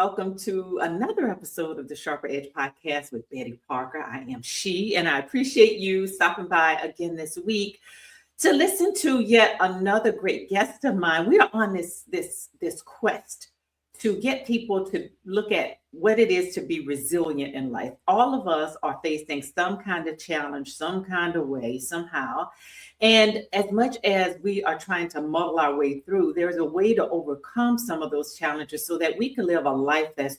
welcome to another episode of the Sharper Edge podcast with Betty Parker. I am she, and I appreciate you stopping by again this week to listen to yet another great guest of mine. We are on this quest to get people to look at what it is to be resilient in life. All of us are facing some kind of challenge, some kind of way, somehow. And as much as we are trying to muddle our way through, there's a way to overcome some of those challenges so that we can live a life that's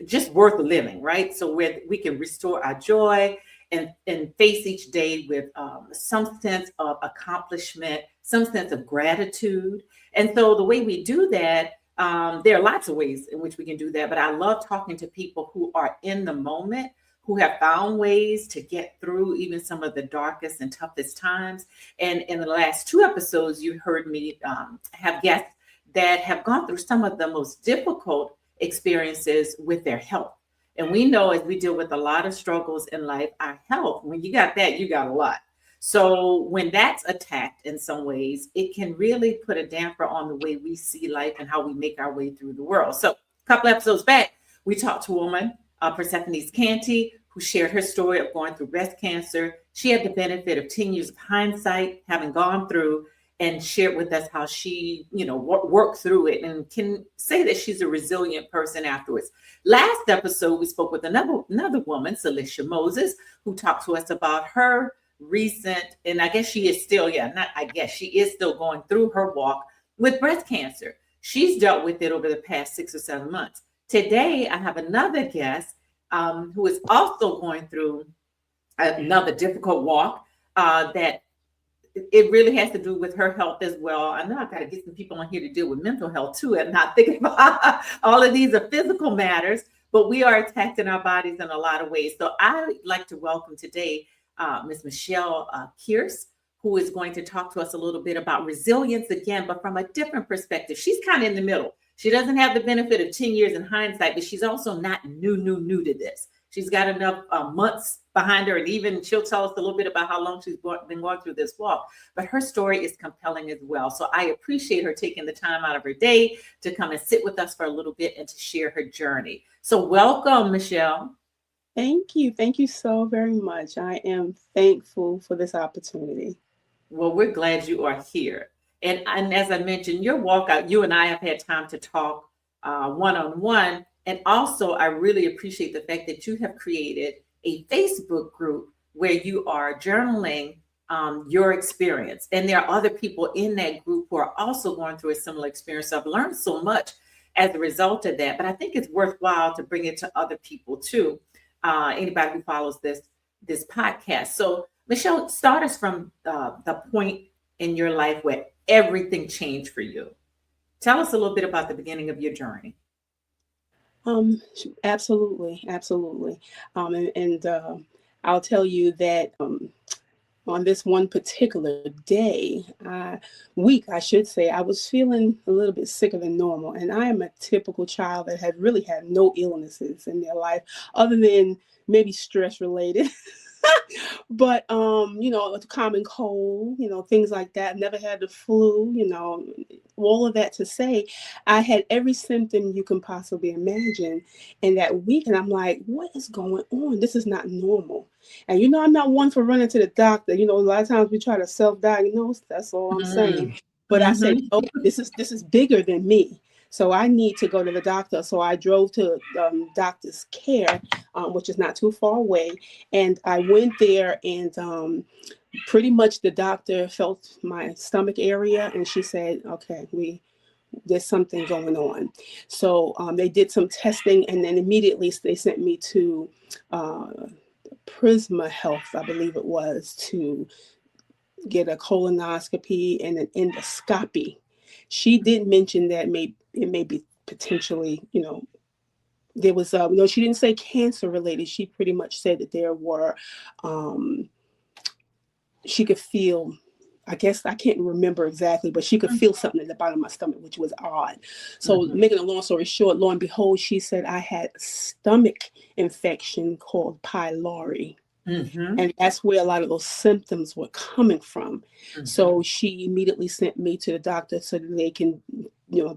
just worth living, right? So we can restore our joy and face each day with some sense of accomplishment, some sense of gratitude. And so the way we do that, there are lots of ways in which we can do that, but I love talking to people who are in the moment, who have found ways to get through even some of the darkest and toughest times. And in the last two episodes, you heard me have guests that have gone through some of the most difficult experiences with their health. And we know as we deal with a lot of struggles in life, our health, when you got that, you got a lot. So when that's attacked in some ways, it can really put a damper on the way we see life and how we make our way through the world. So a couple episodes back, we talked to a woman, Persephone Canty, who shared her story of going through breast cancer. She had the benefit of 10 years of hindsight, having gone through, and shared with us how she, worked through it and can say that she's a resilient person afterwards. Last episode, we spoke with another woman, Celicia Moses, who talked to us about her recent, and I guess she is still, she is still going through her walk with breast cancer. She's dealt with it over the past 6 or 7 months. Today, I have another guest who is also going through another difficult walk that it really has to do with her health as well. I know I've got to get some people on here to deal with mental health too, and not thinking about all of these are physical matters, but we are attacked in our bodies in a lot of ways. So I'd like to welcome today Ms. Michelle Kearse, who is going to talk to us a little bit about resilience again, but from a different perspective. She's kind of in the middle. She doesn't have the benefit of 10 years in hindsight, but she's also not new to this. She's got enough months behind her, and even she'll tell us a little bit about how long she's been going through this walk. But her story is compelling as well. So I appreciate her taking the time out of her day to come and sit with us for a little bit and to share her journey. So welcome, Michelle. Thank you. Thank you so very much. I am thankful for this opportunity. Well, we're glad you are here. And as I mentioned, your walkout, you and I have had time to talk one-on-one. And also, I really appreciate the fact that you have created a Facebook group where you are journaling your experience. And there are other people in that group who are also going through a similar experience. So I've learned so much as a result of that. But I think it's worthwhile to bring it to other people too. Anybody who follows this podcast. So Michelle, start us from the point in your life where everything changed for you. Tell us a little bit about the beginning of your journey. Absolutely. I'll tell you that on this one particular week, I should say, I was feeling a little bit sicker than normal. And I am a typical child that had really had no illnesses in their life other than maybe stress related. But, a common cold, things like that. Never had the flu, all of that to say, I had every symptom you can possibly imagine in that week. And I'm like, what is going on? This is not normal. And, I'm not one for running to the doctor. A lot of times we try to self-diagnose. That's all I'm saying. But I said, oh, this is bigger than me. So I need to go to the doctor. So I drove to Doctor's Care, which is not too far away. And I went there and pretty much the doctor felt my stomach area. And she said, okay, there's something going on. So they did some testing. And then immediately they sent me to Prisma Health, I believe it was, to get a colonoscopy and an endoscopy. She did mention that it may be potentially, there was, she didn't say cancer related. She pretty much said that there were, she could feel, I guess I can't remember exactly, but she could feel something at the bottom of my stomach, which was odd. So making a long story short, lo and behold, she said I had a stomach infection called pylori. Mm-hmm. And that's where a lot of those symptoms were coming from. Mm-hmm. So she immediately sent me to the doctor so that they can,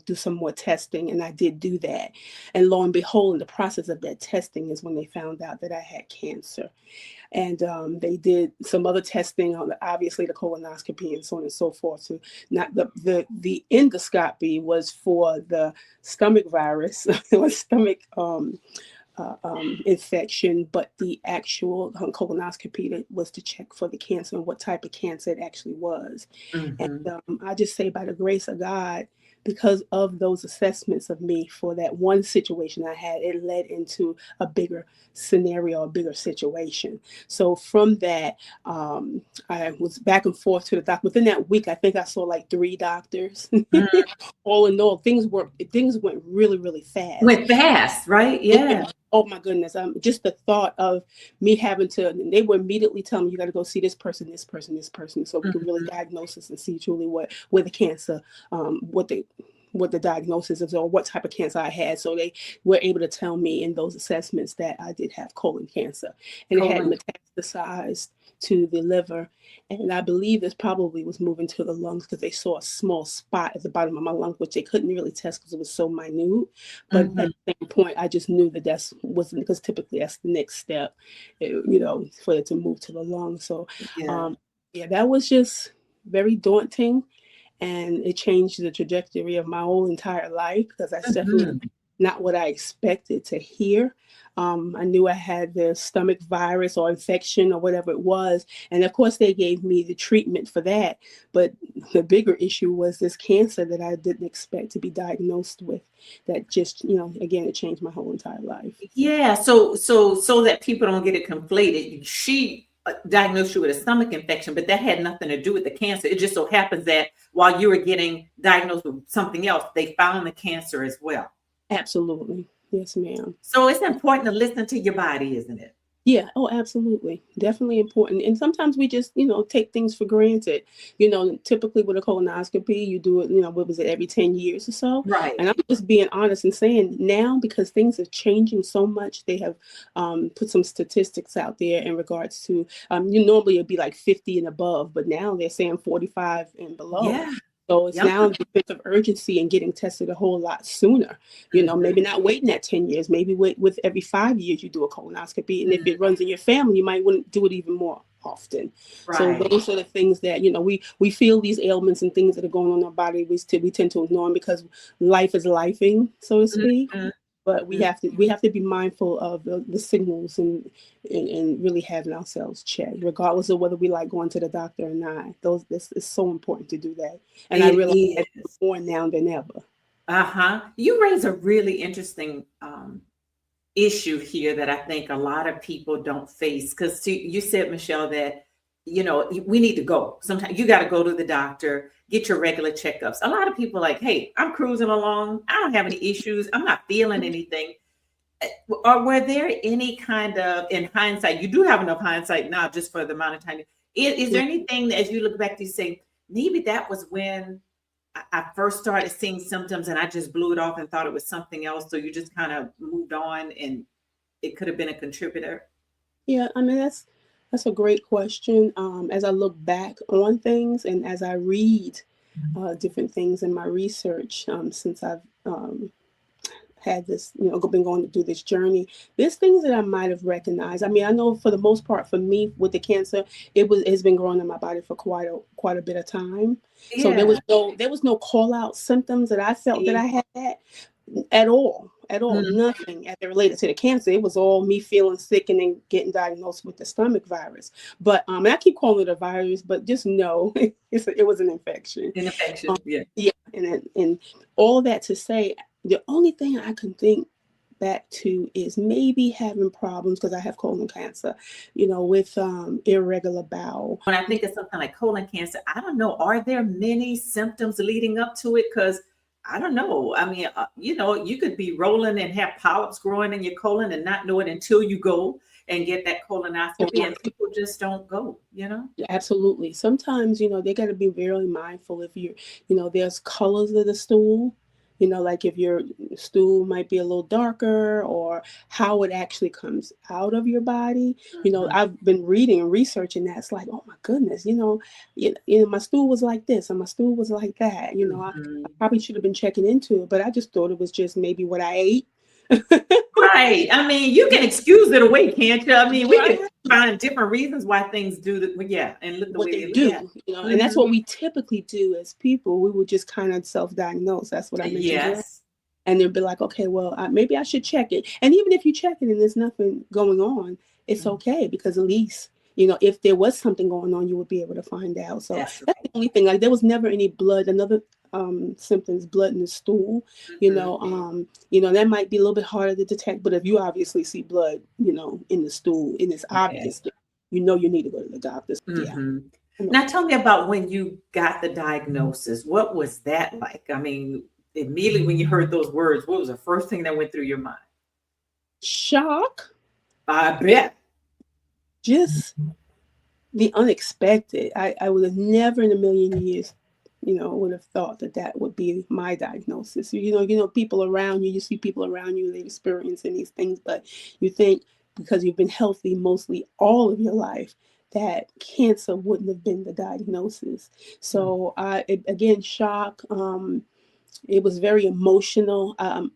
do some more testing. And I did do that. And lo and behold, in the process of that testing is when they found out that I had cancer. And they did some other testing on obviously the colonoscopy and so on and so forth. So not the endoscopy was for the stomach virus or stomach infection, but the actual colonoscopy that was to check for the cancer and what type of cancer it actually was. And Mm-hmm. I just say, by the grace of God, because of those assessments of me for that one situation I had, it led into a bigger scenario, a bigger situation. So from that, I was back and forth to the doctor. Within that week, I think I saw like 3 doctors. Mm-hmm. All in all, things went really, really fast. Went fast, right? Yeah. Oh my goodness. Just the thought of me having to, they would immediately tell me, you got to go see this person, this person, this person, so we could really Mm-hmm. diagnose this and see truly where the cancer, what the diagnosis is or what type of cancer I had. So they were able to tell me in those assessments that I did have colon cancer, and it had Colon. metastasized to the liver. And I believe this probably was moving to the lungs because they saw a small spot at the bottom of my lung, which they couldn't really test because it was so minute. But Mm-hmm. at the same point, I just knew that that's wasn't, because typically that's the next step, for it to move to the lung. So, Yeah. um, yeah, that was just very daunting, and it changed the trajectory of my whole entire life because that's definitely Mm-hmm. not what I expected to hear. I knew I had the stomach virus or infection or whatever it was, and of course they gave me the treatment for that. But the bigger issue was this cancer that I didn't expect to be diagnosed with. That just, again, it changed my whole entire life. Yeah. So that people don't get it conflated. She diagnosed you with a stomach infection, but that had nothing to do with the cancer. It just so happens that while you were getting diagnosed with something else, they found the cancer as well. Absolutely, yes, ma'am. So it's important to listen to your body, isn't it? Yeah, oh, absolutely. Definitely important. And sometimes we just, take things for granted. Typically with a colonoscopy, you do it, what was it, every 10 years or so. Right. And I'm just being honest and saying now, because things are changing so much, they have put some statistics out there in regards to, normally it'd be like 50 and above, but now they're saying 45 and below. Yeah. So it's now Younger. the sense of urgency and getting tested a whole lot sooner. Maybe Mhm. not waiting that 10 years, maybe with every 5 years you do a colonoscopy. And if Mhm. it runs in your family, you might want to do it even more often. So Right. those are the things that, we feel these ailments and things that are going on in our body. We tend to ignore them because life is lifing, so to speak. Mhm. But we Mhm. have to be mindful of the signals and really having ourselves checked, regardless of whether we like going to the doctor or not. This is so important to do that. And I It realize that is. more now than ever. Uh-huh. You raise a really interesting issue here that I think a lot of people don't face. Because you said, Michelle, that we need to go. Sometimes you got to go to the doctor, get your regular checkups. A lot of people are like, hey, I'm cruising along. I don't have any issues. I'm not feeling anything. Or were there any kind of, in hindsight, you do have enough hindsight now just for the amount of time. Is there anything that as you look back, you say, maybe that was when I first started seeing symptoms and I just blew it off and thought it was something else. So you just kind of moved on and it could have been a contributor. Yeah, I mean that's a great question. As I look back on things and as I read different things in my research, since I've had this, been going through this journey, there's things that I might have recognized. I mean, I know for the most part, for me with the cancer, it's been growing in my body for quite a bit of time. So there Yeah. was no call out symptoms that I felt that See? I had at all, Mhm. nothing as it related to the cancer. It was all me feeling sick and then getting diagnosed with the stomach virus. But and I keep calling it a virus, but just know it was an infection. An Um, infection. Yeah. yeah, and all that to say, the only thing I can think back to is maybe having problems because I have colon cancer, with irregular bowel. When I think of something like colon cancer, I don't know. Are there many symptoms leading up to it? Because I don't know. I mean, you could be rolling and have polyps growing in your colon and not know it until you go and get that colonoscopy, and people just don't go. Absolutely. Sometimes, they got to be very mindful if there's colors of the stool. Like if your stool might be a little darker, or how it actually comes out of your body. Mhm. I've been reading and researching that. It's like, oh my goodness, my stool was like this and my stool was like that. I Mhm. probably should have been checking into it, but I just thought it was just maybe what I ate. Right. I mean, you can excuse it away, can't you? I mean, we could Right. find different reasons why things do that. Well, yeah, and look the What way they they look. Yeah. do, and that's Mhm. what we typically do as people. We would just kind of self-diagnose. That's what I mentioned earlier. Yes. And they'll be like, okay, well, maybe I should check it. And even if you check it and there's nothing going on, it's Mhm. okay, because at least, if there was something going on, you would be able to find out. So That's that's right. the only thing. Like, there was never any blood. Another symptoms, blood in the stool. Mhm. That might be a little bit harder to detect. But if you obviously see blood, in the stool, and it's Yeah. obvious, you need to go to the doctor. Yeah. Mhm. I know. Now tell me about when you got the diagnosis. What was that like? I mean, immediately when you heard those words, what was the first thing that went through your mind? Shock, I bet. just the unexpected. I would have never in a million years, would have thought that that would be my diagnosis. People around you, you see people around you, they're experiencing these things, but you think because you've been healthy mostly all of your life, that cancer wouldn't have been the diagnosis. So again, shock. It was very emotional. And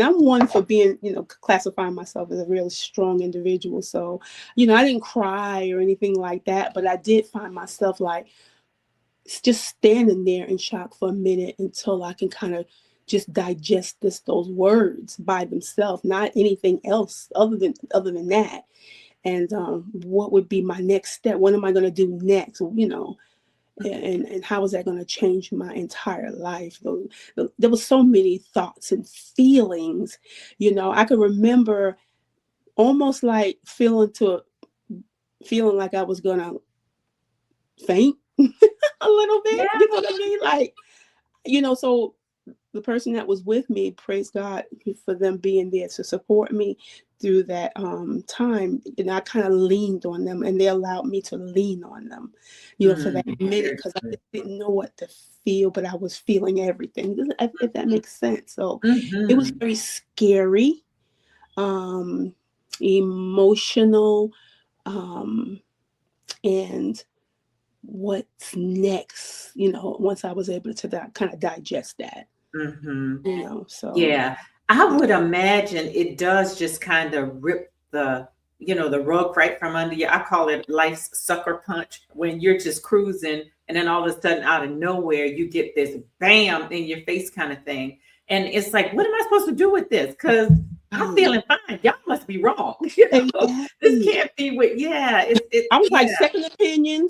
I'm one for being, classifying myself as a real strong individual. So, I didn't cry or anything like that, but I did find myself like just standing there in shock for a minute until I can kind of just digest those words by themselves, not anything else other than that. And what would be my next step? What am I going to do next? And how is that going to change my entire life? There was so many thoughts and feelings. I could remember almost like feeling like I was going to faint a little Yeah. bit. You know what I mean? Like, so the person that was with me, praise God for them being there to support me through that time. And I kind of leaned on them, and they allowed me to lean on them, for that minute, Very because I good. just didn't know what to feel, but I was feeling everything, if that makes sense. So it was Mhm. very scary, um, emotional, um, and what's next, once I was able to kind of digest that. Mhm. So Yeah, I yeah. would imagine it does just kind of rip the rug right from under you. I call it life's sucker punch when you're just cruising and then all of a sudden out of nowhere you get this bam in your face kind of thing. And it's like, what am I supposed to do with this? Because I'm Right. feeling fine. Y'all must be wrong. This Exactly. can't be what, yeah, I was like, yeah, second opinion,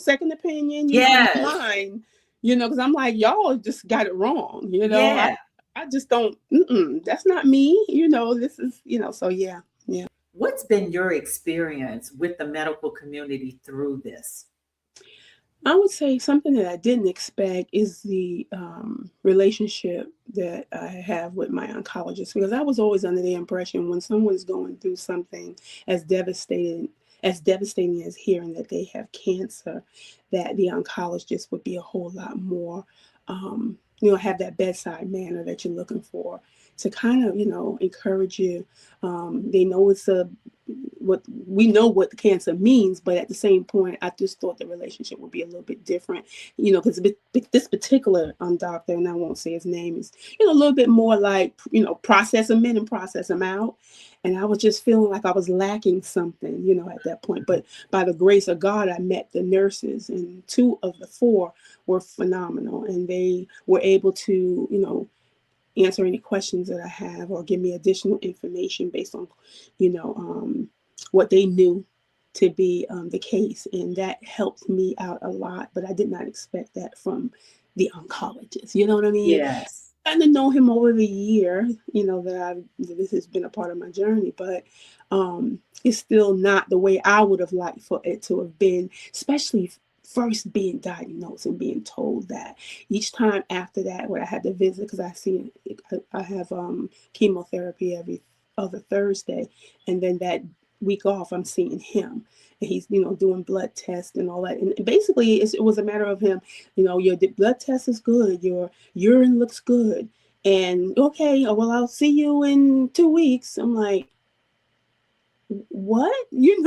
in yes, mine, because I'm like, y'all just got it wrong, yeah. I just don't, that's not me, this is, so yeah, yeah. What's been your experience with the medical community through this? I would say something that I didn't expect is the relationship that I have with my oncologist, because I was always under the impression when someone's going through something as devastating as hearing that they have cancer, that the oncologist would be a whole lot more, have that bedside manner that you're looking for to kind of, encourage you. They know what we know what the cancer means, but at the same point, I just thought the relationship would be a little bit different, because this particular doctor, and I won't say his name, is a little bit more like process them in and process them out, and I was just feeling like I was lacking something, at that point. But by the grace of God, I met the nurses, and two of the four were phenomenal, and they were able to answer any questions that I have or give me additional information based on, what they knew to be the case. And that helped me out a lot. But I did not expect that from the oncologist. You know what I mean? Yes. Gotten to know him over the year, that this has been a part of my journey, but it's still not the way I would have liked for it to have been, especially first being diagnosed and being told that. Each time after that, where I had to visit, because I have chemotherapy every other Thursday, and then that week off, I'm seeing him. And he's, doing blood tests and all that. And basically, it was a matter of him, your blood test is good, your urine looks good, And okay, well, I'll see you in 2 weeks. I'm like, what? What are you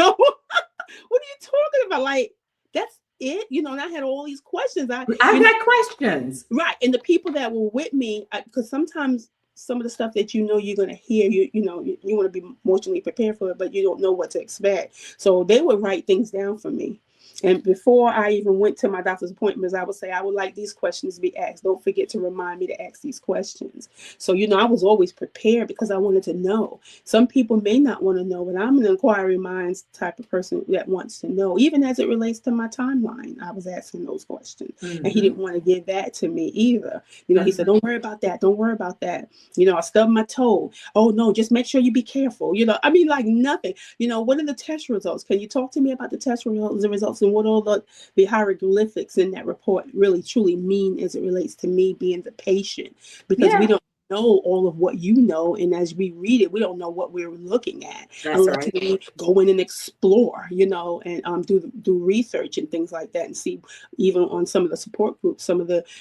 talking about? Like, that's it? And I had all these questions. I got questions. Right. And the people that were with me, because sometimes some of the stuff that you're going to hear, you want to be emotionally prepared for it, but you don't know what to expect. So they would write things down for me. And before I even went to my doctor's appointments, I would say, I would like these questions to be asked. Don't forget to remind me to ask these questions. So, I was always prepared because I wanted to know. Some people may not want to know, but I'm an inquiry minds type of person that wants to know. Even as it relates to my timeline, I was asking those questions. Mm-hmm. And he didn't want to give that to me either. He said, don't worry about that. Don't worry about that. I stubbed my toe. Oh, no, just make sure you be careful. Like nothing. What are the test results? Can you talk to me about the test results, and what all the hieroglyphics in that report really truly mean as it relates to me being the patient? Because we don't know all of what you know, and as we read it, we don't know what we're looking at. That's unless right. we go in and explore, and do research and things like that, and see. Even on some of the support groups,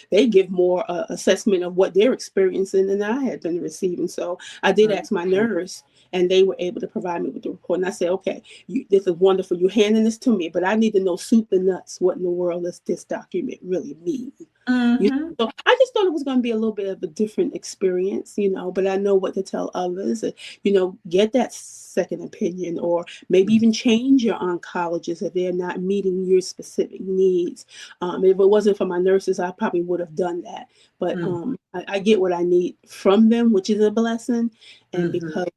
they give more assessment of what they're experiencing than I had been receiving. So I did ask my nurse, and they were able to provide me with the report. And I said, okay, this is wonderful. You're handing this to me, but I need to know soup and nuts. What in the world does this document really mean? Mm-hmm. So I just thought it was going to be a little bit of a different experience, but I know what to tell others. Get that second opinion, or maybe even change your oncologist if they're not meeting your specific needs. If it wasn't for my nurses, I probably would have done that. But I get what I need from them, which is a blessing. And because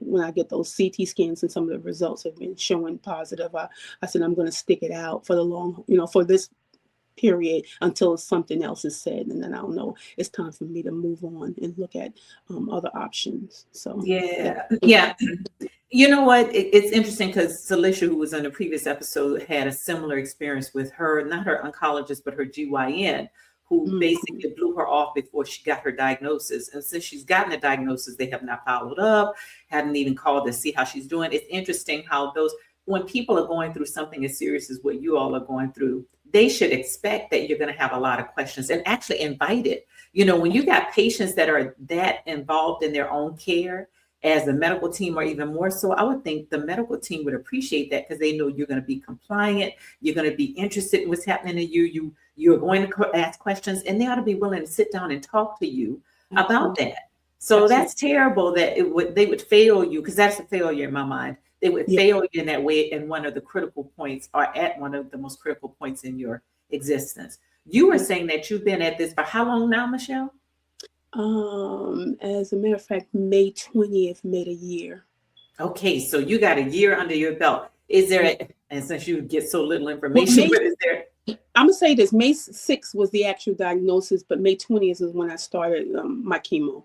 when I get those CT scans and some of the results have been showing positive, I said I'm going to stick it out for the long, for this period until something else is said, and then I'll know it's time for me to move on and look at other options. So yeah. You know what? It's interesting because Celicia, who was on the previous episode, had a similar experience with her, not her oncologist, but her GYN, who basically blew her off before she got her diagnosis. And since she's gotten a diagnosis, they have not followed up, hadn't even called to see how she's doing. It's interesting how when people are going through something as serious as what you all are going through, they should expect that you're going to have a lot of questions and actually invite it. When you got patients that are that involved in their own care, as the medical team, or even more so, I would think the medical team would appreciate that because they know you're going to be compliant, you're going to be interested in what's happening to you, you're going to ask questions, and they ought to be willing to sit down and talk to you about that. So that's terrible that they would fail you, because that's a failure in my mind. They would fail you in that way in one of the critical points, or at one of the most critical points in your existence. You were saying that you've been at this for how long now, Michelle? As a matter of fact, May 20th made a year. Okay, so you got a year under your belt. Is there, and since you get so little information, but is there? I'm gonna say this: May 6th was the actual diagnosis, but May 20th is when I started my chemo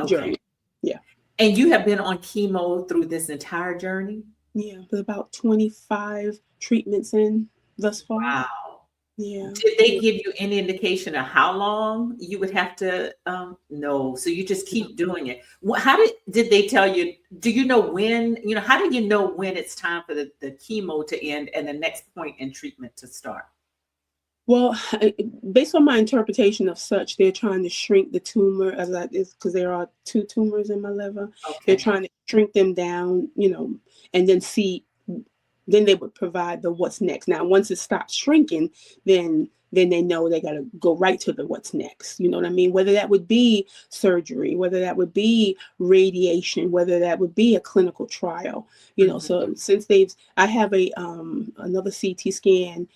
journey. Yeah. And you have been on chemo through this entire journey? Yeah, with about 25 treatments in thus far. Wow. Yeah. Did they give you any indication of how long you would have to no? So you just keep doing it. How did they tell you? Do you know when? How do you know when it's time for the chemo to end and the next point in treatment to start? Well, based on my interpretation of such, they're trying to shrink the tumor because there are 2 tumors in my liver. Okay. They're trying to shrink them down, and then see. Then they would provide the what's next. Now, once it stops shrinking, then they know they got to go right to the what's next. You know what I mean? Whether that would be surgery, whether that would be radiation, whether that would be a clinical trial. So since I have another CT scan,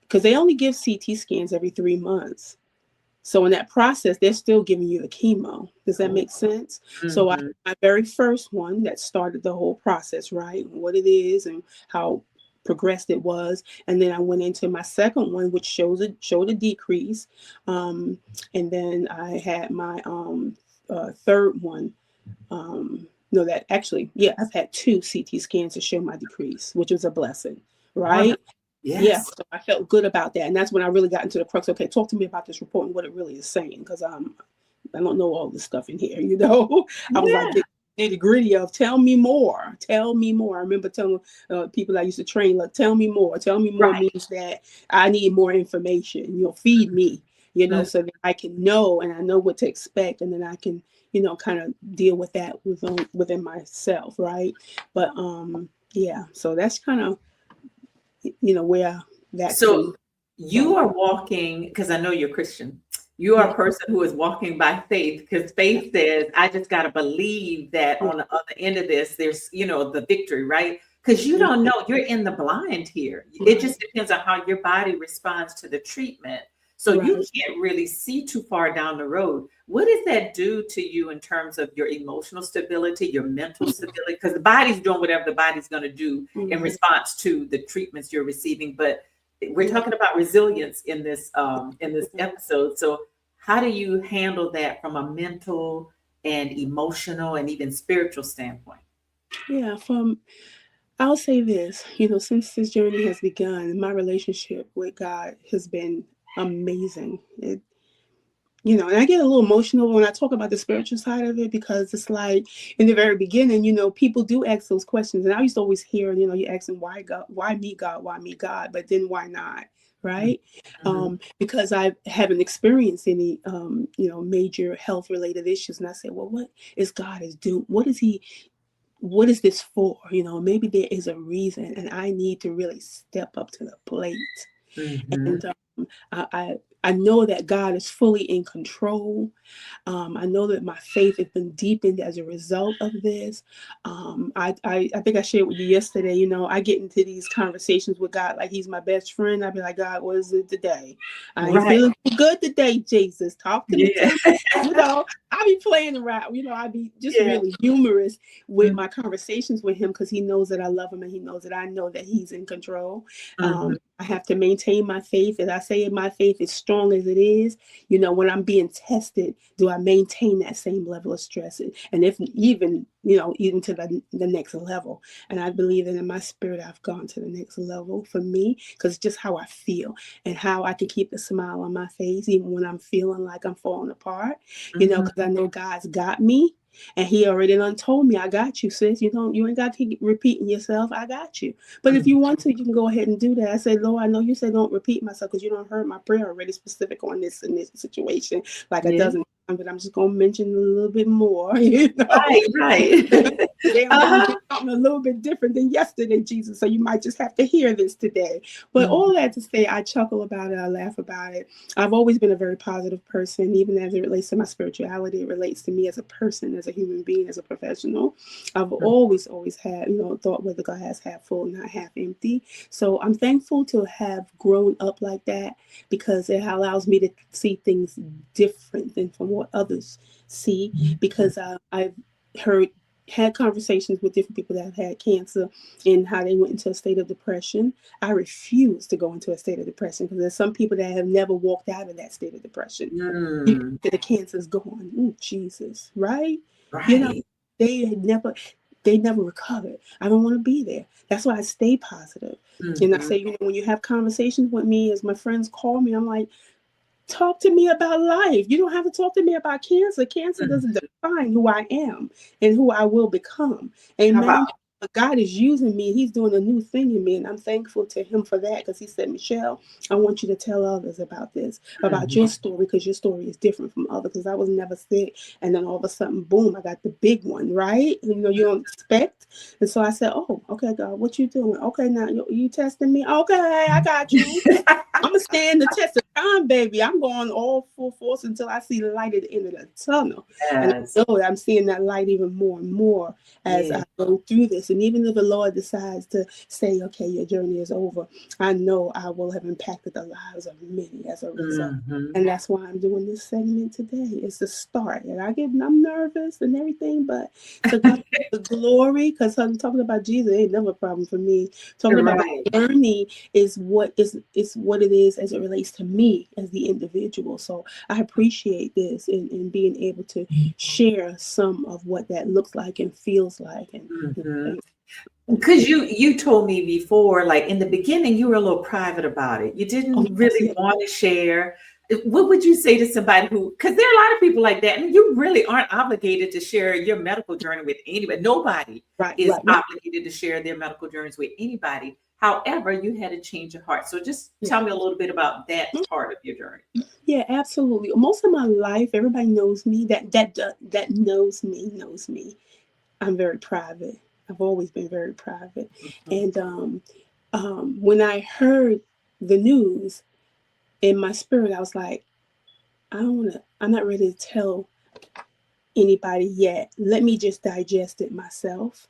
because they only give CT scans every 3 months. So in that process, they're still giving you the chemo. Does that make sense? So my very first one that started the whole process, right? What it is and how progressed it was. And then I went into my second one, which showed a decrease. And then I had my third one. I've had 2 CT scans to show my decrease, which was a blessing, right? Yes. Yeah, so I felt good about that. And that's when I really got into the crux. Okay, talk to me about this report and what it really is saying, because I don't know all this stuff in here, I was like, nitty gritty of tell me more. I remember telling people I used to train, like, tell me more. Tell me more means that I need more information. Feed me. so that I can know, and I know what to expect, and then I can, kind of deal with that within myself, right? But yeah, so that's kind of, where that's So been you going. are walking, because I know you're Christian. You are Yeah, a person who is walking by faith, because faith says, I just got to believe that yeah, on the other end of this, there's, the victory, right? Because you yeah, don't know, you're in the blind here. It right, just depends on how your body responds to the treatment. So you right. can't really see too far down the road. What does that do to you in terms of your emotional stability, your mental stability? Because the body's doing whatever the body's going to do in Mhm. response to the treatments you're receiving. But we're Yeah. talking about resilience in this episode. So how do you handle that from a mental and emotional and even spiritual standpoint? Yeah, I'll say this, since this journey has begun, my relationship with God has been amazing. And I get a little emotional when I talk about the spiritual side of it, because it's like in the very beginning, people do ask those questions. And I used to always hear, you asking why God, why me, God, why me, God, but then why not? Right. Mhm. Because I haven't experienced any, major health related issues. And I said, well, what is God is doing? What is this for? Maybe there is a reason, and I need to really step up to the plate. Mhm. And I know that God is fully in control. I know that my faith has been deepened as a result of this. I think I shared with you yesterday, I get into these conversations with God like he's my best friend. I'd be like, God, what is it today? I ain't Right. feeling too good today, Jesus. Talk to me Yeah. tonight. I be playing around, I be just Yeah. really humorous with Mhm. my conversations with him, because he knows that I love him, and he knows that I know that he's in control. Mhm. I have to maintain my faith. As I say, my faith is strong as it is. When I'm being tested, do I maintain that same level of stress? And if even, even to the next level. And I believe that in my spirit, I've gone to the next level for me, because it's just how I feel and how I can keep a smile on my face, even when I'm feeling like I'm falling apart, Mhm. because I know God's got me. And he already done told me, I got you, sis. You ain't got to keep repeating yourself. I got you. But if Mhm. you want to, you can go ahead and do that. I said, Lord, I know you said don't repeat myself, because you don't heard my prayer already specific on this in this situation like a Yeah. dozen times, but I'm just gonna mention a little bit more, Right, right. Today I'm gonna do Uh-huh. something a little bit different than yesterday, Jesus. So you might just have to hear this today. But Mhm. all that to say, I chuckle about it, I laugh about it. I've always been a very positive person, even as it relates to my spirituality. It relates to me as a person, as a human being, as a professional. I've always had, thought whether the glass half full, not half empty. So I'm thankful to have grown up like that, because it allows me to see things different than from what others see. Because I've heard had conversations with different people that have had cancer and how they went into a state of depression. I refuse to go into a state of depression, because there's some people that have never walked out of that state of depression. Mm. The cancer's gone. Ooh, Jesus, right? You know, Right. they had never they never recovered. I don't want to be there. That's why I stay positive. And I Mhm. say, when you have conversations with me, as my friends call me, I'm like, talk to me about life. You don't have to talk to me about cancer. Cancer Mhm. doesn't define who I am and who I will become. How about Amen. But God is using me. He's doing a new thing in me. And I'm thankful to him for that, because he said, Michelle, I want you to tell others about this, about mhm. your story, because your story is different from others. Because I was never sick. And then all of a sudden, boom, I got the big one, right? You don't expect. And so I said, oh, okay, God, what you doing? Okay, now you testing me? Okay, I got you. I'm gonna stand the test of time, baby. I'm going all full force until I see the light at the end of the tunnel. And Yes. I know that I'm seeing that light even more and more as Yeah. I go through this. And even if the Lord decides to say, okay, your journey is over, I know I will have impacted the lives of many as a result. Mhm. And that's why I'm doing this segment today. It's the start. And I'm nervous and everything, but to God the glory, because I'm talking about Jesus ain't never a problem for me. Talking about the Right. journey is what what it is as it relates to me as the individual. So I appreciate this, and being able to share some of what that looks like and feels like. And Mhm. thank Because you told me before, like in the beginning, you were a little private about it. You oh didn't yes, really yes, want to share. What would you say to somebody who, because there are a lot of people like that, and you really aren't obligated to share your medical journey with anybody. Nobody right, is right, right. obligated to share their medical journeys with anybody. However, you had a change of heart. So just tell me a little bit about that part of your journey. Yeah, absolutely. Most of my life, everybody knows me. That knows me knows me. I'm very private. I've always been very private. Mhm. And when I heard the news in my spirit, I was like, I'm not ready to tell anybody yet. Let me just digest it myself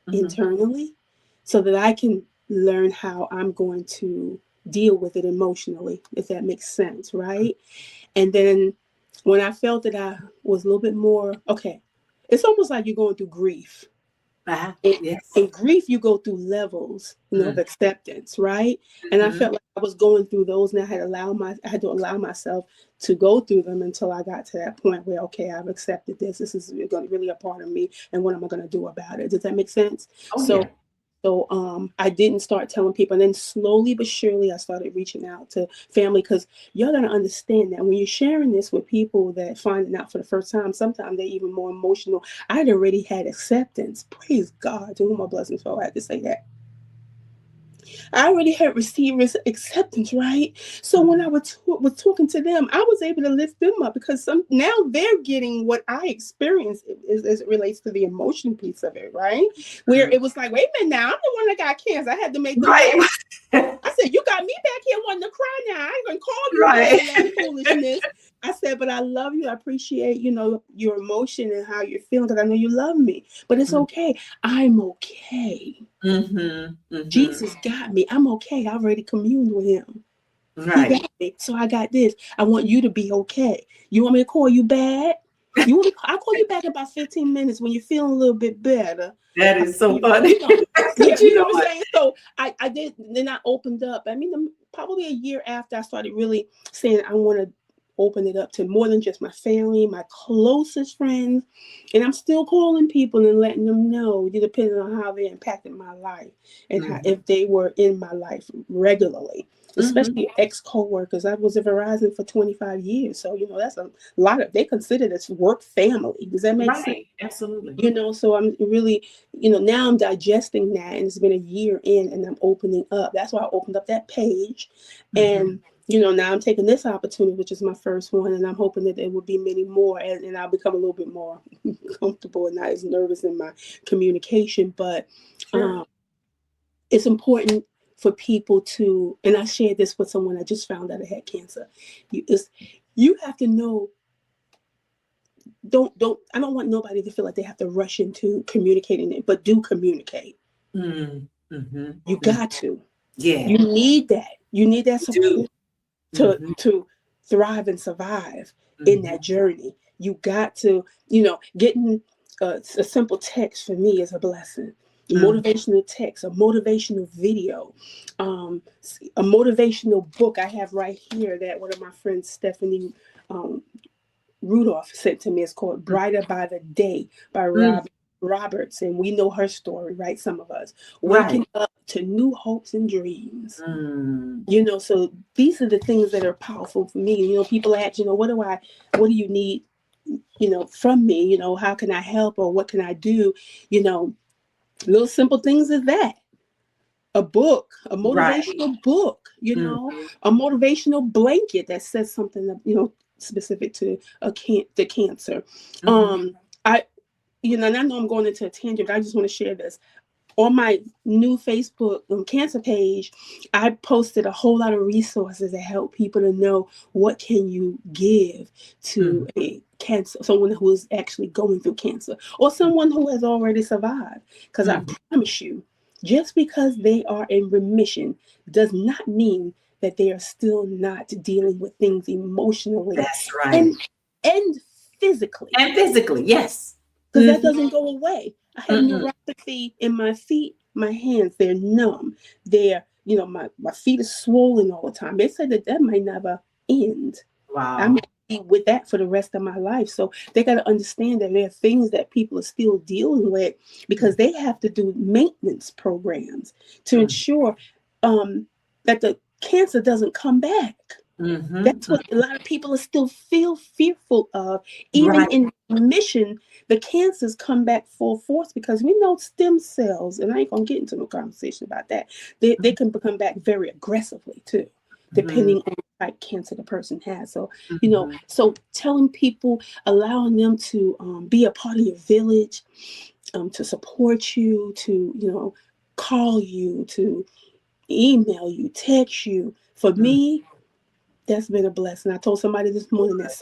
Mhm. internally so that I can learn how I'm going to deal with it emotionally, if that makes sense, right? And then when I felt that I was a little bit more, okay, it's almost like you're going through grief. In, Yes. in grief, you go through levels, of Mm. acceptance, right? And I Mhm. felt like I was going through those, and I had to allow myself to go through them until I got to that point where, okay, I've accepted this. This is going to really a part of me, and what am I going to do about it? Does that make sense? Oh yeah. So I didn't start telling people, and then slowly but surely I started reaching out to family, because you're gonna understand that when you're sharing this with people that find it out for the first time, sometimes they're even more emotional. I'd already had acceptance. Praise God, to whom my blessings fall. I had to say that. I already had received acceptance, right? So when I Mhm. was talking to them, I was able to lift them up, because now they're getting what I experienced as it relates to the emotion piece of it, right? Where Mhm. it was like, wait a minute now, I'm the one that got cancer. I had to make them laugh. Right. I said, you got me back here wanting to cry now. I ain't gonna call you with Right. all that foolishness. I said, but I love you. I appreciate, your emotion and how you're feeling, because I know you love me. But it's okay. I'm okay. Mhm. Mhm. Jesus got me. I'm okay. I already communed with him. He Right. got me. So I got this. I want you to be okay. You want me to call you back? I'll call you back in about 15 minutes when you're feeling a little bit better. That is so funny. Yeah, But you you know know what I'm what? saying? So I did, then I opened up. I mean, probably a year after, I started really saying I want to open it up to more than just my family, my closest friends. And I'm still calling people and letting them know, depending on how they impacted my life, and how, Mhm. if they were in my life regularly, Mhm. especially ex-co-workers. I was at Verizon for 25 years. So, that's a lot of, they consider this work family. Does that make sense? Right. Absolutely. So I'm really, now I'm digesting that, and it's been a year in, and I'm opening up. That's why I opened up that page. Mhm. And, now I'm taking this opportunity, which is my first one, and I'm hoping that there will be many more, and I'll become a little bit more comfortable and not as nervous in my communication. But Sure. it's important for people to, and I shared this with someone I just found out I had cancer. You have to know, don't I don't want nobody to feel like they have to rush into communicating it, but do communicate. Mm. Mhm. You Mm. got to. Yeah. You need that. You need that You do. support to Mhm. thrive and survive in Mhm. that journey. You got to, getting a simple text for me is a blessing. A Mm. motivational text, a motivational video, a motivational book I have right here that one of my friends, Stephanie um, Rudolph, sent to me. It's called Mm. Brighter by the Day by Mm. Roberts. And we know her story, right? Some of us. Right. Waking up to new hopes and dreams. Mm. So these are the things that are powerful for me. People ask, what do you need, from me? How can I help, or what can I do? Little simple things as that. A book, a Right. motivational book, Mhm. a motivational blanket that says something that, specific to the cancer. Mhm. I, and I know I'm going into a tangent, but I just want to share this. On my new Facebook cancer page, I posted a whole lot of resources that help people to know what can you give to Mhm. a cancer, someone who is actually going through cancer, or someone who has already survived. Because I Mhm. promise you, just because they are in remission does not mean that they are still not dealing with things emotionally That's right. and and physically, And physically, yes. because that Mhm. doesn't go away. I have Mm-mm. neuropathy in my feet, my hands, they're numb. My feet are swollen all the time. They said that might never end. I'm Wow. gonna be with that for the rest of my life. So they got to understand that there are things that people are still dealing with, because they have to do maintenance programs to Mhm. ensure that the cancer doesn't come back. Mm-hmm. That's what a lot of people are still feel fearful of. Even Right. in remission, the cancers come back full force because we know stem cells, and I ain't gonna get into no conversation about that. They can come back very aggressively too, Mm-hmm. depending on the type of cancer the person has. So, Mm-hmm. so telling people, allowing them to be a part of your village, to support you, to, call you, to email you, text you. For Mm-hmm. me, that's been a blessing. I told somebody this morning that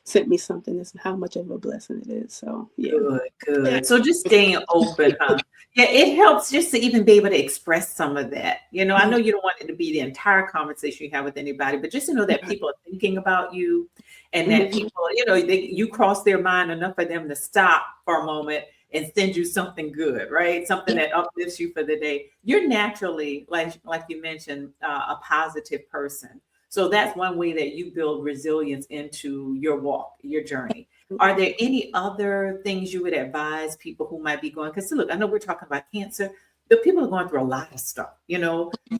sent me something. That's how much of a blessing it is. So yeah. Good, Yeah. good. So just staying open, huh? Yeah, it helps just to even be able to express some of that. I know you don't want it to be the entire conversation you have with anybody, but just to know that people are thinking about you and that Mhm. people, you cross their mind enough for them to stop for a moment and send you something good, right? Something Yeah. that uplifts you for the day. You're naturally, like you mentioned, a positive person. So that's one way that you build resilience into your walk, your journey. Are there any other things you would advise people who might be going? Because look, I know we're talking about cancer, but people are going through a lot of stuff,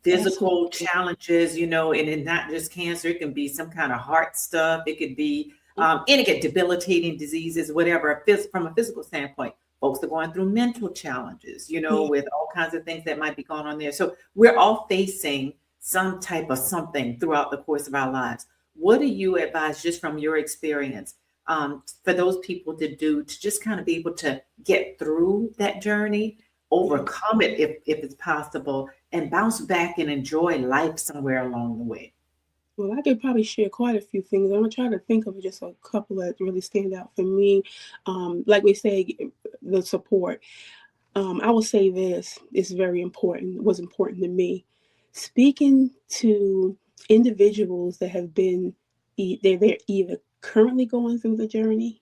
physical Absolutely. challenges, and it's not just cancer. It can be some kind of heart stuff. It could be any debilitating diseases, whatever. From a physical standpoint, folks are going through mental challenges, Yeah. with all kinds of things that might be going on there. So we're all facing some type of something throughout the course of our lives. What do you advise, just from your experience, for those people to do to just kind of be able to get through that journey, Yeah. overcome it if it's possible, and bounce back and enjoy life somewhere along the way? Well, I could probably share quite a few things. I'm gonna try to think of just a couple that really stand out for me. Like we say, the support. I will say this is very important. Was important to me. Speaking to individuals that have been, they're either currently going through the journey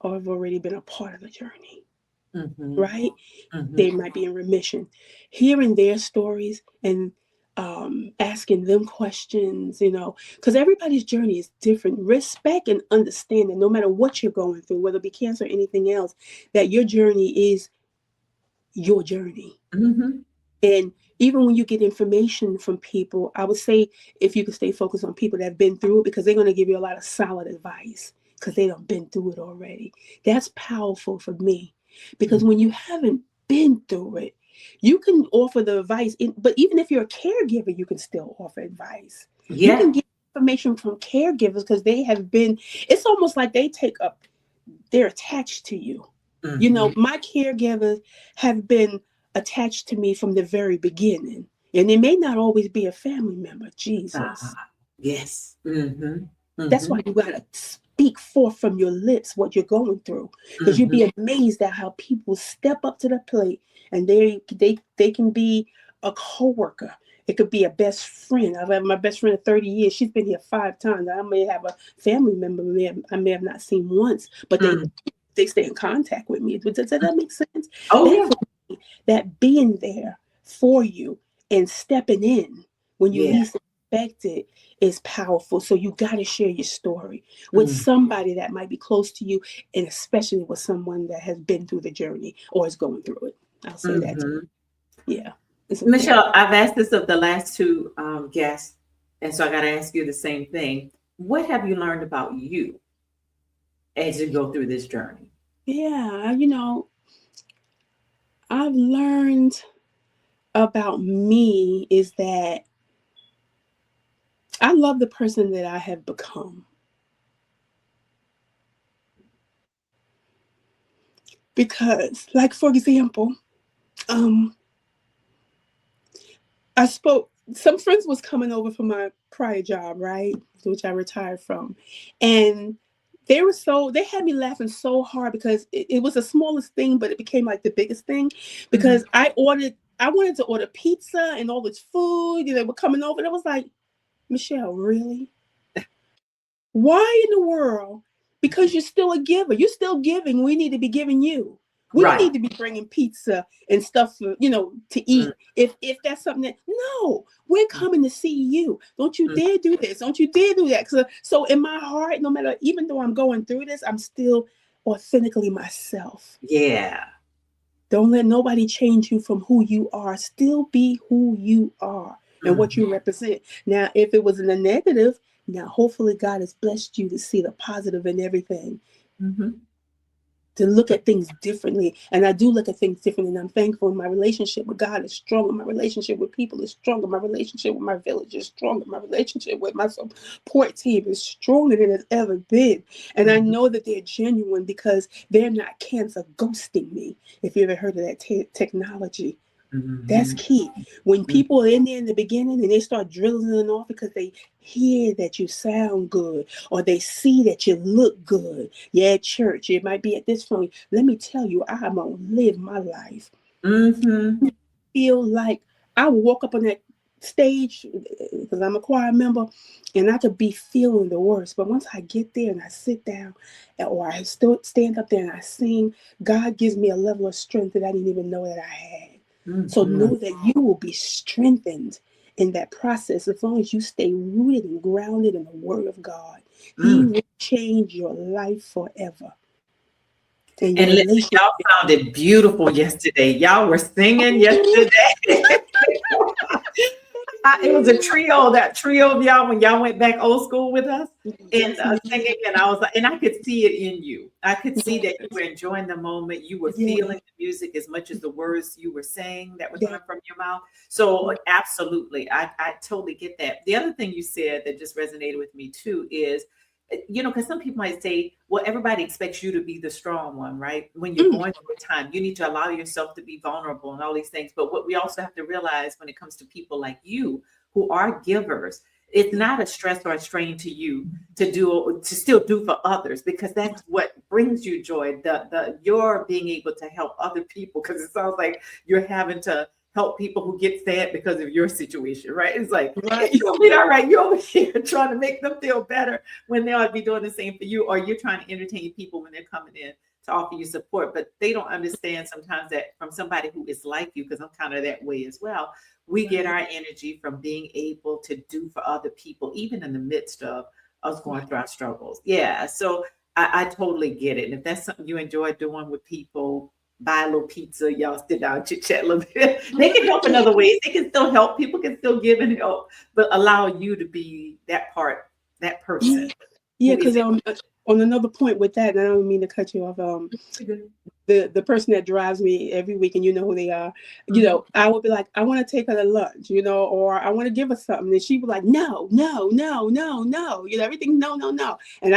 or have already been a part of the journey, Mm-hmm. right? Mm-hmm. They might be in remission. Hearing their stories and asking them questions, because everybody's journey is different. Respect and understand that no matter what you're going through, whether it be cancer or anything else, that your journey is your journey. Mm-hmm. And even when you get information from people, I would say if you could stay focused on people that have been through it, because they're going to give you a lot of solid advice because they done been through it already. That's powerful for me, because when you haven't been through it, you can offer the advice. But even if you're a caregiver, you can still offer advice. You can Yeah. get information from caregivers because they have been. It's almost like they take up. They're attached to you. Mm-hmm. My caregivers have been attached to me from the very beginning. And it may not always be a family member, Jesus. Yes. Mm-hmm. That's Mm-hmm. why you gotta speak forth from your lips what you're going through. Because you'd Mm-hmm. be amazed at how people step up to the plate and they can be a coworker. It could be a best friend. I've had my best friend of 30 years. She's been here 5 times. I may have a family member I may have not seen once, but they stay in contact with me. Does that make sense? Oh That yeah. for me, that being there for you and stepping in when you Yeah. least expect it is powerful. So you got to share your story with Mm-hmm. somebody that might be close to you, and especially with someone that has been through the journey or is going through it. I'll say that. Mm-hmm. Yeah, it's important. Michelle, I've asked this of the last two guests, and so I got to ask you the same thing. What have you learned about you as you go through this journey? Yeah, I've learned about me is that I love the person that I have become. Because, like, for example, um, I spoke. Some friends was coming over from my prior job, right, which I retired from, and they had me laughing so hard because it was the smallest thing, but it became like the biggest thing Mm-hmm. because I wanted to order pizza and all this food, and they were coming over, and I was like, Michelle, really? Why in the world? Because you're still a giver. You're still giving. We need to be giving you. We don't Right. need to be bringing pizza and stuff for, to eat. If that's something that no, we're coming to see you. Don't you Mm-hmm. dare do this. Don't you dare do that. So in my heart, no matter, even though I'm going through this, I'm still authentically myself. Yeah. Don't let nobody change you from who you are. Still be who you are and what Mm-hmm. you represent. Now, if it was in the negative, Now, hopefully God has blessed you to see the positive in everything, Mm-hmm. to look at things differently. And I do look at things differently. And I'm thankful my relationship with God is stronger. My relationship with people is stronger. My relationship with my village is stronger. My relationship with my support team is stronger than it's ever been. And I know that they're genuine because they're not cancer ghosting me. If you ever heard of that technology. That's Mm-hmm. key. When people are in there in the beginning and they start drilling off because they hear that you sound good or they see that you look good. Yeah, at church, it might be at this point. Let me tell you, I'm going to live my life. Mm-hmm. Feel like I walk up on that stage because I'm a choir member and I could be feeling the worst. But once I get there and I sit down or I still stand up there and I sing, God gives me a level of strength that I didn't even know that I had. So Mm-hmm. know that you will be strengthened in that process as long as you stay rooted and grounded in the Word of God. He Mm. will change your life forever and your And listen, relationship. y'all sounded beautiful yesterday. Y'all were singing yesterday. It was a trio, that trio of y'all when y'all went back old school with us and Yes, we singing. did. And I was like, and I could see it in you. I could see that you Yes, were enjoying the moment. You were yes, feeling the music as much as the words you were saying that were yes. coming from your mouth. So, absolutely, I totally get that. The other thing you said that just resonated with me too is, because some people might say, well, everybody expects you to be the strong one, right? When you're Mm, going through a time, you need to allow yourself to be vulnerable and all these things. But what we also have to realize when it comes to people like you who are givers, it's not a stress or a strain to you to still do for others, because that's what brings you joy. The You're being able to help other people, because it sounds like you're having to help people who get sad because of your situation, right? It's like, right. it's gonna be all right. You're over here trying to make them feel better when they ought to be doing the same for you, or you're trying to entertain people when they're coming in to offer you support. But they don't understand sometimes that from somebody who is like you, because I'm kind of that way as well. We get Right. our energy from being able to do for other people, even in the midst of us going through our struggles. Yeah. So I totally get it. And if that's something you enjoy doing with people, buy a little pizza, y'all sit down, chit chat a little bit. They can help in other ways. They can still help. People can still give and help, but allow you to be that part, that person Yeah, yeah. who is Because able on another point with that, and I don't mean to cut you off. to. The person that drives me every week, and you know who they are, Mm-hmm. I would be like, I want to take her to lunch, or I want to give her something, and she was like, no, no, no, no, no, everything, no, no, no. And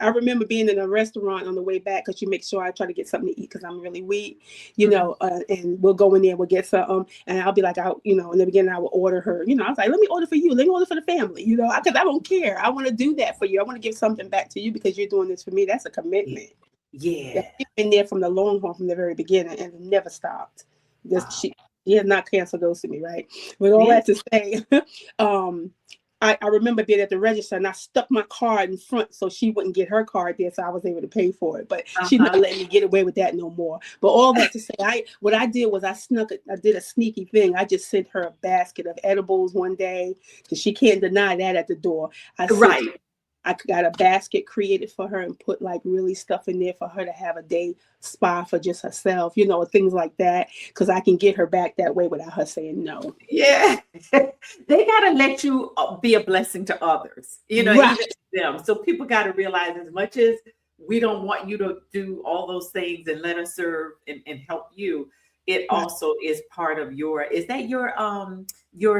I remember being in a restaurant on the way back because she makes sure I try to get something to eat because I'm really weak, Mm-hmm. and we'll go in there, we'll get something, and I'll be like, in the beginning I will order her, I was like, let me order for you, let me order for the family, because I don't care, I want to do that for you, I want to give something back to you because you're doing this for me. That's a Yeah. commitment. Yeah, Yeah. she's been there from the long haul, from the very beginning, and never stopped. Because Wow. she has not canceled those to me, right? But all Yeah. that to say, um, I remember being at the register and I stuck my card in front so she wouldn't get her card there, so I was able to pay for it. But she's not Uh-huh. letting me get away with that no more. But all that to say, what I did was I did a sneaky thing. I just sent her a basket of edibles one day because she can't deny that at the door. Right. I got a basket created for her and put like really stuff in there for her to have a day spa for just herself, things like that. Because I can get her back that way without her saying no. Yeah. They got to let you be a blessing to others, Right. even to them. So people got to realize, as much as we don't want you to do all those things and let us serve and help you, it Right. also is part of is that your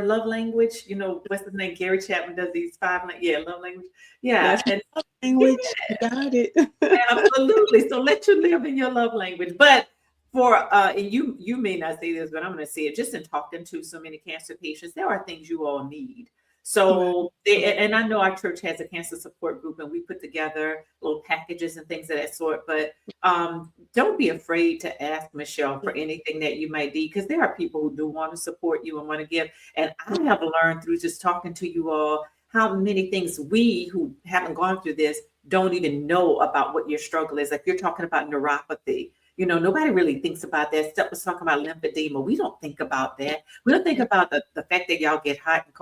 love language? What's his name? Gary Chapman does these yeah, love language. Yeah. That's And my language. You got it. absolutely. So let you live in your love language. But and you may not say this, but I'm going to say it. Just in talking to so many cancer patients, there are things you all need. Right. So and I know our church has a cancer support group, and we put together little packages and things of that sort. But don't be afraid to ask Michelle for anything that you might need, because there are people who do want to support you and want to give. And I have learned through just talking to you all how many things we who haven't gone through this don't even know about what your struggle is. Like, you're talking about neuropathy. Nobody really thinks about that. Steph was talking about lymphedema. We don't think about that. We don't think about the fact that y'all get hot and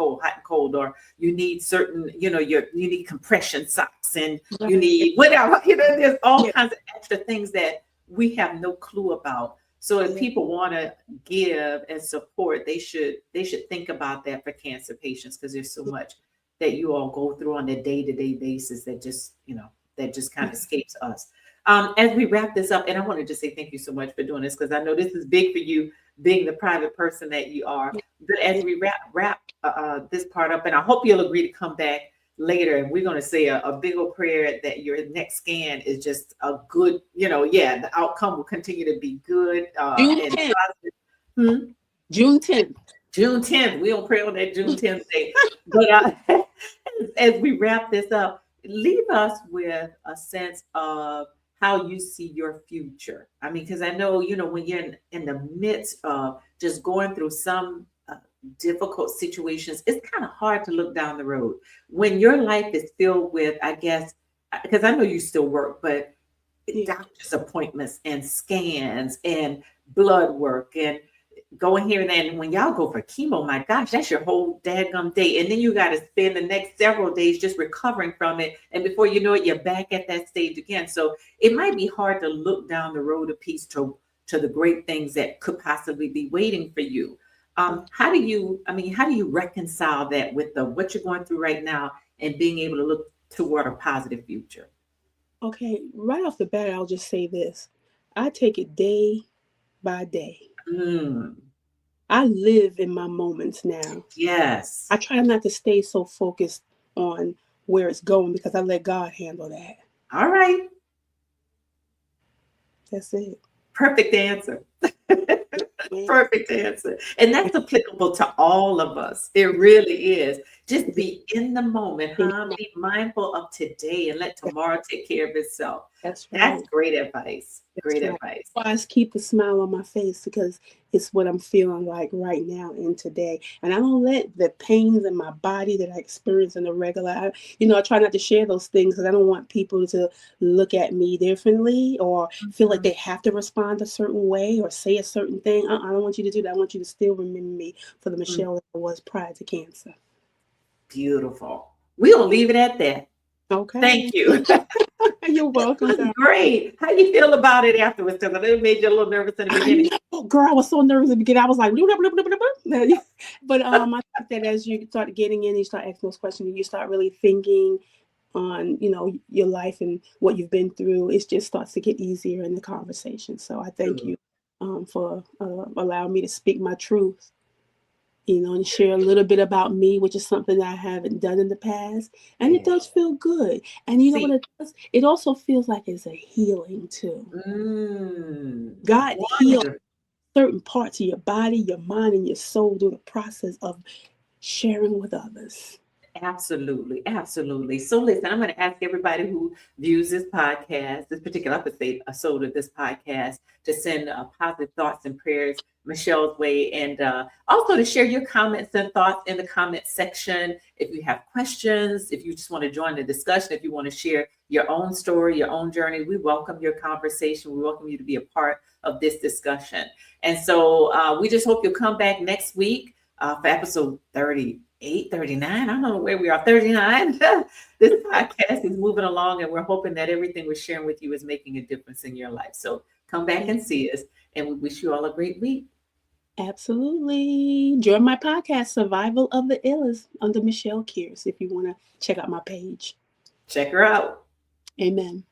cold, or you need certain, you need compression socks, and you Right. need whatever. There's all Yeah. kinds of extra things that we have no clue about. So if Yeah. people want to give and support, they should think about that for cancer patients, because there's so much that you all go through on a day-to-day basis that just, that just kind of escapes us. As we wrap this up, and I want to just say thank you so much for doing this, because I know this is big for you, being the private person that you are. But as we wrap this part up, and I hope you'll agree to come back later, and we're going to say a big old prayer that your next scan is just a good, the outcome will continue to be good. June And 10th. positive. June 10th. June 10th. We don't pray on that June 10th day. But as we wrap this up, leave us with a sense of how you see your future. I mean, because I know, when you're in the midst of just going through some difficult situations, it's kind of hard to look down the road. When your life is filled with, I guess, because I know you still work, but doctor's appointments and scans and blood work and going here and there. And when y'all go for chemo, my gosh, that's your whole daggum day. And then you got to spend the next several days just recovering from it. And before you know it, you're back at that stage again. So it might be hard to look down the road a piece to the great things that could possibly be waiting for you. How do you reconcile that with what you're going through right now and being able to look toward a positive future? Okay, right off the bat, I'll just say this. I take it day by day. I live in my moments now. Yes. I try not to stay so focused on where it's going because I let God handle that. All right. That's it. Perfect answer. Perfect answer. And that's applicable to all of us. It really is. Just be in the moment, huh? Be mindful of today and let tomorrow take care of itself. That's right. That's great advice. Great advice. I just keep a smile on my face because it's what I'm feeling like right now and today. And I don't let the pains in my body that I experience in the regular, I try not to share those things because I don't want people to look at me differently or feel like they have to respond a certain way or say a certain thing. I don't want you to do that. I want you to still remember me for the Michelle that I was prior to cancer. Beautiful. We'll leave it at that. Okay. Thank you. You're welcome. That was great. How do you feel about it afterwards? Because it made you a little nervous in the beginning. Girl, I was so nervous in the beginning. I was like, blah, blah, blah, blah, blah. But I think that as you start getting in, you start asking those questions, and you start really thinking on, your life and what you've been through. It just starts to get easier in the conversation. So I thank you for allowing me to speak my truth. And share a little bit about me, which is something that I haven't done in the past. And it does feel good. And you know what it does? It also feels like it's a healing too. God heals certain parts of your body, your mind, and your soul through the process of sharing with others. Absolutely. Absolutely. So listen, I'm going to ask everybody who views this podcast, this particular episode of this podcast, to send positive thoughts and prayers Michelle's way, and also to share your comments and thoughts in the comment section. If you have questions, if you just want to join the discussion, if you want to share your own story, your own journey, we welcome your conversation. We welcome you to be a part of this discussion. And so we just hope you'll come back next week for episode 38, 39. I don't know where we are, 39. This podcast is moving along, and we're hoping that everything we're sharing with you is making a difference in your life. So come back and see us, and we wish you all a great week. Absolutely. Join my podcast, Survival of the Illest, under Michelle Kearse, if you want to check out my page. Check her out. Amen.